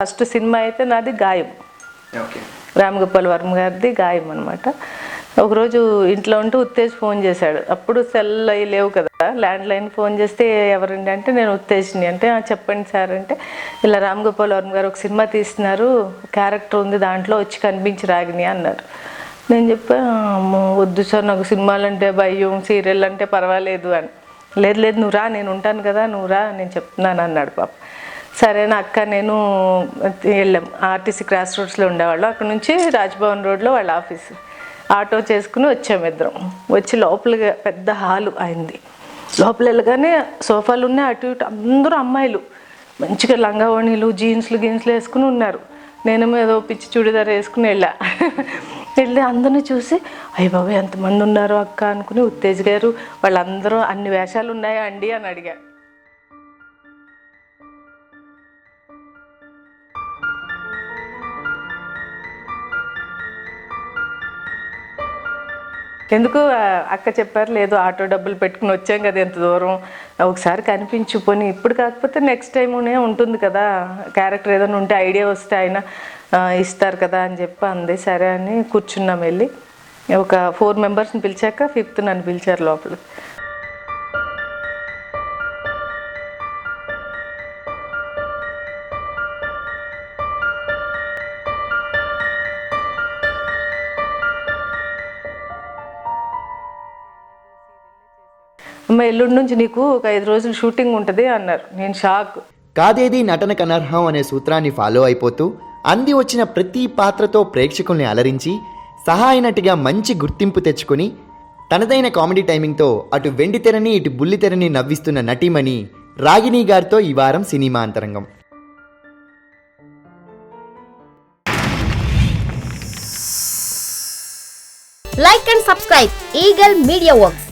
First cinema అయితే నాది గాయం, రామ్ గోపాల్ వర్మ గారిది గాయం అనమాట. ఒకరోజు ఇంట్లో ఉంటూ ఉత్తేజ్ ఫోన్ చేశాడు. అప్పుడు సెల్ అవి లేవు కదా, ల్యాండ్ లైన్. ఫోన్ చేస్తే ఎవరండి అంటే నేను ఉత్తేజ్ని. అంటే చెప్పండి సార్ అంటే ఇలా రామ్ గోపాల్ వర్మ గారు ఒక సినిమా తీస్తున్నారు, క్యారెక్టర్ ఉంది దాంట్లో, వచ్చి కనిపించి రాగిని అన్నారు. నేను చెప్పాను వద్దు సార్, నాకు సినిమాలు అంటే భయం, సీరియల్ అంటే పర్వాలేదు అని. లేదు లేదు నువ్వు రా, నేను ఉంటాను కదా, నువ్వు రా, నేను చెప్తున్నాను అన్నాడు పాప. సరేనా అక్క నేను వెళ్ళాం. ఆర్టీసీ క్రాస్ రోడ్స్లో ఉండేవాళ్ళు, అక్కడ నుంచి రాజ్భవన్ రోడ్లో వాళ్ళ ఆఫీసు. ఆటో చేసుకుని వచ్చాము ఇద్దరం. వచ్చి లోపలిగా పెద్ద హాలు అయింది. లోపల వెళ్ళగానే సోఫాలు ఉన్నాయి, అటు ఇటు అందరూ అమ్మాయిలు మంచిగా లంగావణీలు జీన్స్లు వేసుకుని ఉన్నారు. నేనేమో ఏదో పిచ్చి చూడిదార్ వేసుకుని వెళ్ళి అందరినీ చూసి అయ్య బాబు ఎంతమంది ఉన్నారు అక్క అనుకుని, ఉత్తేజ్ గారు వాళ్ళందరూ అన్ని వేషాలు ఉన్నాయా అండి అని అడిగా. ఎందుకు అక్క చెప్పారు, లేదు ఆటో డబ్బులు పెట్టుకుని వచ్చాం కదా ఎంత దూరం, ఒకసారి కనిపించు పోనీ, ఇప్పుడు కాకపోతే నెక్స్ట్ టైమునే ఉంటుంది కదా, క్యారెక్టర్ ఏదైనా ఉంటే ఐడియా వస్తే ఆయన ఇస్తారు కదా అని చెప్పి అంది. సరే అని కూర్చున్నాం. వెళ్ళి ఒక 4 మెంబర్స్ని పిలిచాక 5th నన్ను పిలిచారు లోపల. అమ్మ ఎల్లుండి నుంచి నీకు ఒక 5 రోజులు షూటింగ్ ఉంటుంది అన్నారు. నేను షాక్. కాదేది నటనకు అనర్హం అనే సూత్రాన్ని ఫాలో అయిపోతూ అంది వచ్చిన ప్రతి పాత్రతో ప్రేక్షకుల్ని అలరించి సహాయ నటిగా మంచి గుర్తింపు తెచ్చుకుని తనదైన కామెడీ టైమింగ్తో అటు వెండి తెరని ఇటు బుల్లి తెరని నవ్విస్తున్న నటీమణి రాగిణి గారితో ఈ వారం సినిమా అంతరంగం. Like and subscribe Eagle Media Works.